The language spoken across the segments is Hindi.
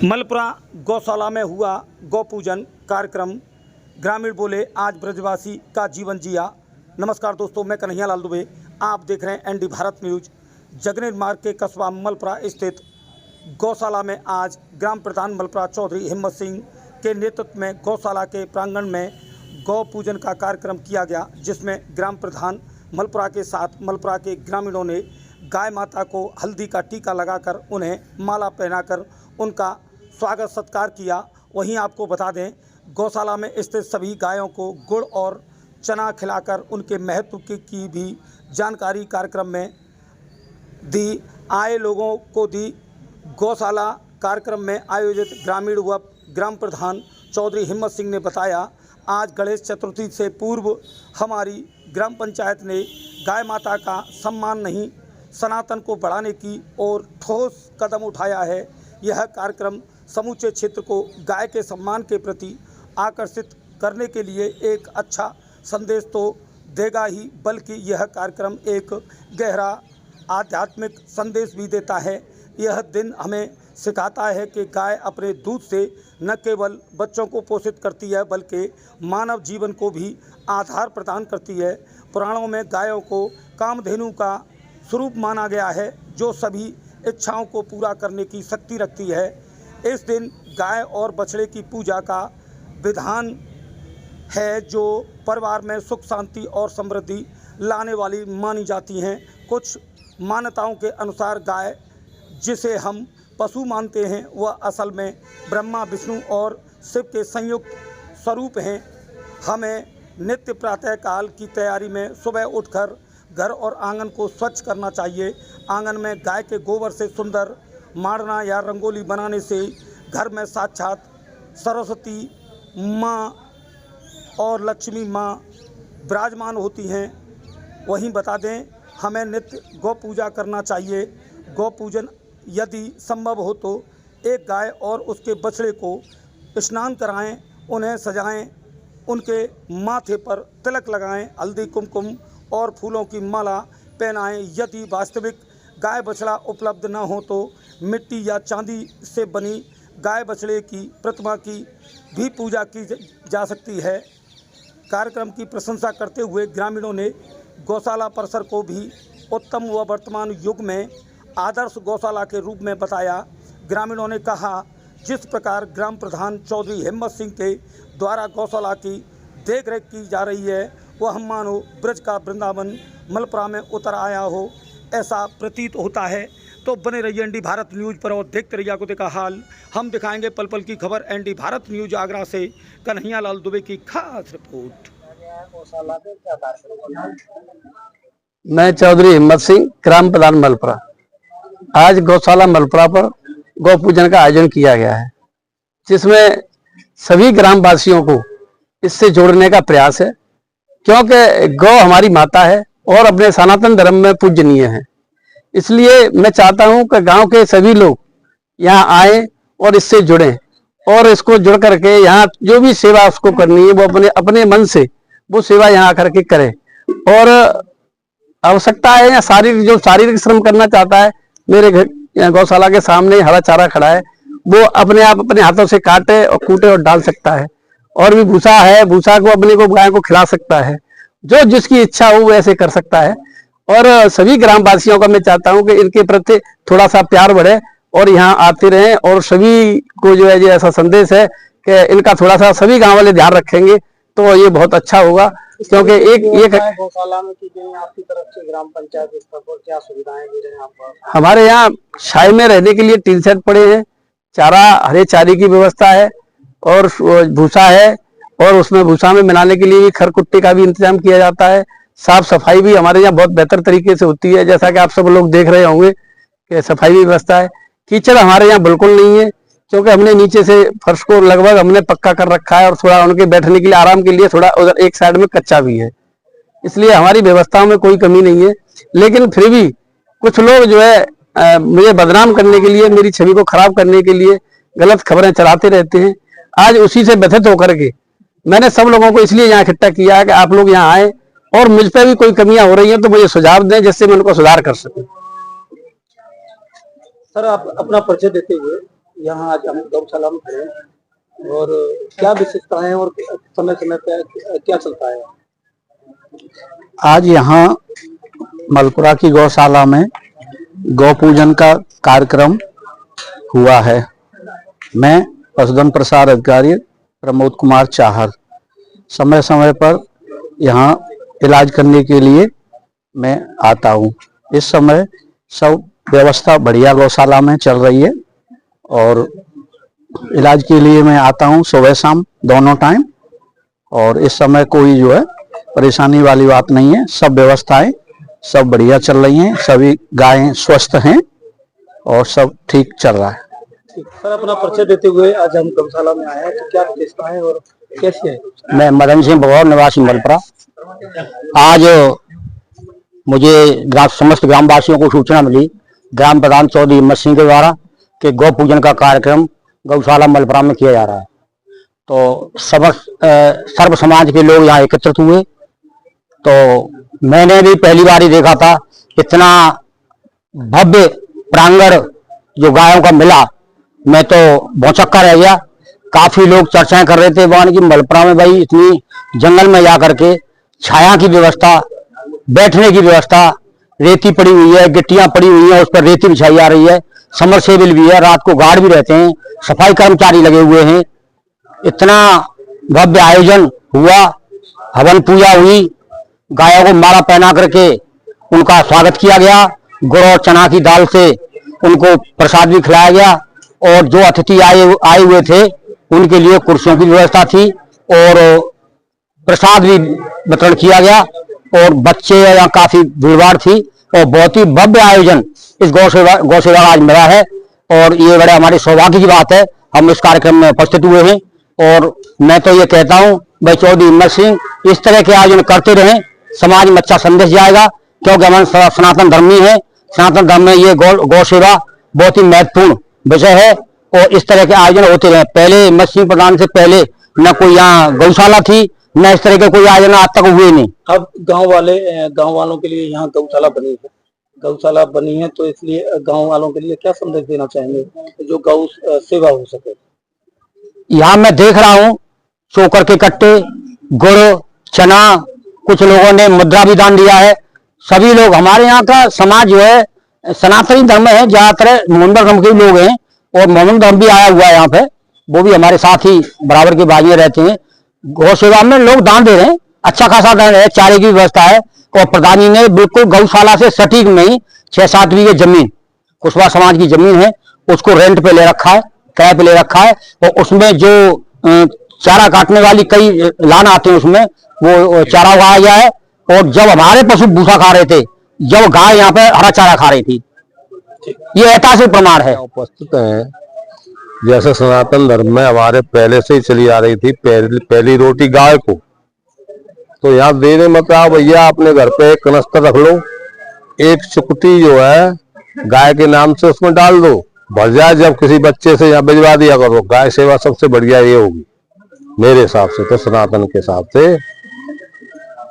मलपुरा गौशाला में हुआ गौ पूजन कार्यक्रम। ग्रामीण बोले आज ब्रजवासी का जीवन जिया। नमस्कार दोस्तों, मैं कन्हैया लाल दुबे, आप देख रहे हैं एनडी भारत न्यूज। जगनेर मार्ग के कस्बा मलपुरा स्थित गौशाला में आज ग्राम प्रधान मलपुरा चौधरी हिम्मत सिंह के नेतृत्व में गौशाला के प्रांगण में गौ पूजन का कार्यक्रम किया गया, जिसमें ग्राम प्रधान मलपुरा के साथ मलपुरा के ग्रामीणों ने गाय माता को हल्दी का टीका लगाकर उन्हें माला पहनाकर उनका स्वागत सत्कार किया। वहीं आपको बता दें, गौशाला में स्थित सभी गायों को गुड़ और चना खिलाकर उनके महत्व की भी जानकारी कार्यक्रम में दी, आए लोगों को दी। गौशाला कार्यक्रम में आयोजित ग्रामीण व ग्राम प्रधान चौधरी हिम्मत सिंह ने बताया, आज गणेश चतुर्थी से पूर्व हमारी ग्राम पंचायत ने गाय माता का सम्मान नहीं, सनातन को बढ़ाने की ओर ठोस कदम उठाया है। यह कार्यक्रम समूचे क्षेत्र को गाय के सम्मान के प्रति आकर्षित करने के लिए एक अच्छा संदेश तो देगा ही, बल्कि यह कार्यक्रम एक गहरा आध्यात्मिक संदेश भी देता है। यह दिन हमें सिखाता है कि गाय अपने दूध से न केवल बच्चों को पोषित करती है, बल्कि मानव जीवन को भी आधार प्रदान करती है। पुराणों में गायों को कामधेनु का स्वरूप माना गया है, जो सभी इच्छाओं को पूरा करने की शक्ति रखती है। इस दिन गाय और बछड़े की पूजा का विधान है, जो परिवार में सुख शांति और समृद्धि लाने वाली मानी जाती हैं। कुछ मान्यताओं के अनुसार गाय, जिसे हम पशु मानते हैं, वह असल में ब्रह्मा विष्णु और शिव के संयुक्त स्वरूप हैं। हमें नित्य प्रातःकाल की तैयारी में सुबह उठकर घर और आंगन को स्वच्छ करना चाहिए। आंगन में गाय के गोबर से सुंदर माड़ना या रंगोली बनाने से घर में साक्षात सरस्वती माँ और लक्ष्मी माँ विराजमान होती हैं। वहीं बता दें, हमें नित्य गौ पूजा करना चाहिए। गौ पूजन यदि संभव हो तो एक गाय और उसके बछड़े को स्नान कराएं, उन्हें सजाएं, उनके माथे पर तिलक लगाएं, हल्दी कुमकुम और फूलों की माला पहनाएं। यदि वास्तविक गाय बछड़ा उपलब्ध न हो तो मिट्टी या चांदी से बनी गाय बछड़े की प्रतिमा की भी पूजा की जा सकती है। कार्यक्रम की प्रशंसा करते हुए ग्रामीणों ने गौशाला परिसर को भी उत्तम व वर्तमान युग में आदर्श गौशाला के रूप में बताया। ग्रामीणों ने कहा, जिस प्रकार ग्राम प्रधान चौधरी हिम्मत सिंह के द्वारा गौशाला की देखरेख की जा रही है, वह मानो ब्रज का वृंदावन मलपुरा में उतर आया हो, ऐसा प्रतीत होता है। तो बने रहिए एनडी भारत न्यूज पर और देखते रहिए आगोते का हाल। हम दिखाएंगे पल पल की खबर। एनडी भारत न्यूज आगरा से कन्हैया लाल दुबे की खास रिपोर्ट। मैं चौधरी हिम्मत सिंह, ग्राम प्रधान मलपुरा। आज गौशाला मलपुरा पर गौ पूजन का आयोजन किया गया है, जिसमें सभी ग्रामवासियों को इससे जोड़ने का प्रयास है, क्योंकि गौ हमारी माता है और अपने सनातन धर्म में पूजनीय है। इसलिए मैं चाहता हूं कि गांव के सभी लोग यहाँ आए और इससे जुड़ें, और इसको जुड़ करके यहाँ जो भी सेवा उसको करनी है वो अपने अपने मन से वो सेवा यहाँ आकर के करे। और आवश्यकता है या शारीरिक श्रम करना चाहता है, मेरे घर गौशाला के सामने हरा चारा खड़ा है, वो अपने आप अपने हाथों से काटे और कूटे और डाल सकता है। और भी भूसा है, भूसा को अपने को गाय को खिला सकता है। जो जिसकी इच्छा हो वैसे कर सकता है। और सभी ग्रामवासियों का मैं चाहता हूं कि इनके प्रति थोड़ा सा प्यार बढ़े और यहाँ आते रहें, और सभी को जो है ये ऐसा संदेश है कि इनका थोड़ा सा सभी गांव वाले ध्यान रखेंगे तो ये बहुत अच्छा होगा। क्योंकि एक गौशाला में की गई आपकी तरफ से ग्राम पंचायत स्तर पर क्या सुविधाएं दे रहे हैं आप? हमारे यहाँ छाई में रहने के लिए टीन सेट पड़े हैं, चारा हरे चारे की व्यवस्था है, और भूसा है, और उसमें भूसा में मिलाने के लिए भी खरकुट्टे का भी इंतजाम किया जाता है। साफ सफाई भी हमारे यहाँ बहुत बेहतर तरीके से होती है, जैसा कि आप सब लोग देख रहे होंगे कि सफाई भी व्यवस्था है। कीचड़ हमारे यहाँ बिल्कुल नहीं है, क्योंकि हमने नीचे से फर्श को लगभग हमने पक्का कर रखा है, और थोड़ा उनके बैठने के लिए आराम के लिए थोड़ा उधर एक साइड में कच्चा भी है। इसलिए हमारी व्यवस्थाओं में कोई कमी नहीं है। लेकिन फिर भी कुछ लोग जो है मुझे बदनाम करने के लिए, मेरी छवि को खराब करने के लिए गलत खबरें चलाते रहते हैं। आज उसी से व्यथित होकर के मैंने सब लोगों को इसलिए यहाँ इकट्ठा किया है कि आप लोग यहाँ आए, और मुझ पर भी कोई कमियां हो रही हैं तो मुझे सुझाव दें, जिससे मैं उनको सुधार कर सकूं। सर, आप अपना परिचय देते हुए यहाँ आज हम गौशाला में खड़े हैं और क्या विशेषताएं हैं और समय समय पे क्या चलता है? आज यहाँ मलपुरा की गौशाला में गौ पूजन का कार्यक्रम हुआ है। मैं पशुधन प्रसार अधिकारी प्रमोद कुमार चाहर समय समय पर यहाँ इलाज करने के लिए मैं आता हूँ। इस समय सब व्यवस्था बढ़िया गौशाला में चल रही है और इलाज के लिए मैं आता हूँ सुबह शाम दोनों टाइम, और इस समय कोई जो है परेशानी वाली बात नहीं है। सब व्यवस्थाएं सब बढ़िया चल रही हैं, सभी गायें स्वस्थ हैं और सब ठीक चल रहा है। सर, अपना परिचय देते हुए आज हम गौशाला में आए हैं, तो क्या विशेषताएं और कैसी है? मैं मदन सिंह बगौर, निवासी मलपुरा। आज मुझे समस्त ग्रामवासियों को सूचना मिली ग्राम प्रधान चौधरी हिम्मत सिंह के द्वारा कि गौ पूजन का कार्यक्रम गौशाला मलपुरा में किया जा रहा है। तो सर्व समाज के लोग यहाँ एकत्रित हुए। तो मैंने भी पहली बार ही देखा था इतना भव्य प्रांगण जो गायों का मिला, मैं तो भौचक्का रह गया। काफी लोग चर्चाएं कर रहे थे वहां की मलपुरा में भाई इतनी जंगल में जा करके छाया की व्यवस्था, बैठने की व्यवस्था, रेती पड़ी हुई है, गिट्टियां पड़ी हुई है, उस पर रेती बिछाई जा रही है, समरसेबल भी है, रात को गार्ड भी रहते हैं, सफाई कर्मचारी लगे हुए हैं। इतना भव्य आयोजन हुआ, हवन पूजा हुई, गायों को माला पहना करके उनका स्वागत किया गया, गुड़ और चना की दाल से उनको प्रसाद भी खिलाया गया, और जो अतिथि आए हुए थे उनके लिए कुर्सियों की व्यवस्था थी और प्रसाद भी वितरण किया गया, और बच्चे यहाँ काफी भीड़भाड़ थी और बहुत ही भव्य आयोजन इस गौ सेवा आज मिला है। और ये बड़े हमारे सौभाग्य की बात है, हम इस कार्यक्रम में उपस्थित हुए हैं। और मैं तो ये कहता हूँ भाई चौधरी हिम्मत सिंह इस तरह के आयोजन करते रहें, समाज में अच्छा संदेश जाएगा, क्योंकि हमारे सनातन धर्मी है। सनातन धर्म में ये गौ सेवा बहुत ही महत्वपूर्ण विषय है और इस तरह के आयोजन होते रहे। पहले हिम्मत सिंह प्रधान से पहले न कोई यहाँ गौशाला थी, न इस तरह के कोई आयोजन आज तक हुए नहीं। अब गांव वालों के लिए यहाँ गौशाला बनी है, तो इसलिए गांव वालों के लिए क्या संदेश देना चाहेंगे जो गौ सेवा हो सके? यहाँ मैं देख रहा हूँ चोकर के कट्टे, गुड़, चना, कुछ लोगों ने मुद्रा भी दान दिया है। सभी लोग, हमारे यहाँ का समाज जो है सनातनी धर्म है, ज्यादातर मोहम्मद धर्म के लोग हैं और मोहम्मद धर्म भी आया हुआ है यहाँ पे, वो भी हमारे साथ ही बराबर के बाजी रहते हैं। गौ सेवा में लोग दान दे रहे हैं, अच्छा खासा दान है, चारे की व्यवस्था है। और प्रधान जी ने बिल्कुल गौशाला से सटीक में ही 6-7 बीघे जमीन, कुशवाहा समाज की जमीन है, उसको रेंट पे ले रखा है, किराए पे ले रखा है, और उसमें जो चारा काटने वाली कई लान आते हैं उसमें वो चारा उगाया गया है। और जब हमारे पशु भूसा खा रहे थे, जब गाय यहाँ पे हरा चारा खा रही थी, ये ऐतिहासिक प्रमाण है। उपस्थित हैं जैसे सनातन धर्म में हमारे पहले से ही चली आ रही थी, पहली रोटी गाय को, तो यहाँ देने मत आओ भैया, अपने घर पे एक कनस्तर रख लो, एक चुकती जो है गाय के नाम से उसमें डाल दो, भर जाए। जब किसी बच्चे से यहाँ भिजवा दिया करो। गाय सेवा सबसे बढ़िया ये होगी मेरे हिसाब से, तो सनातन के हिसाब से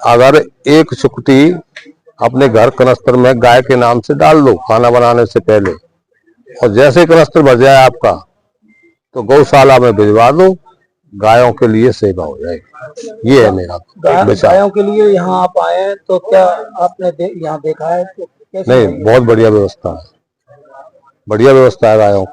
अगर एक चुकती अपने घर कनस्तर में गाय के नाम से डाल दो खाना बनाने से पहले, और जैसे कनस्तर भर जाए आपका तो गौशाला में भिजवा दो, गायों के लिए सेवा हो जाएगी। ये है मेरा विचार। गायों के लिए यहाँ आप आए हैं, तो क्या आपने यहाँ देखा है? तो नहीं, बहुत बढ़िया व्यवस्था है, बढ़िया व्यवस्था है गायों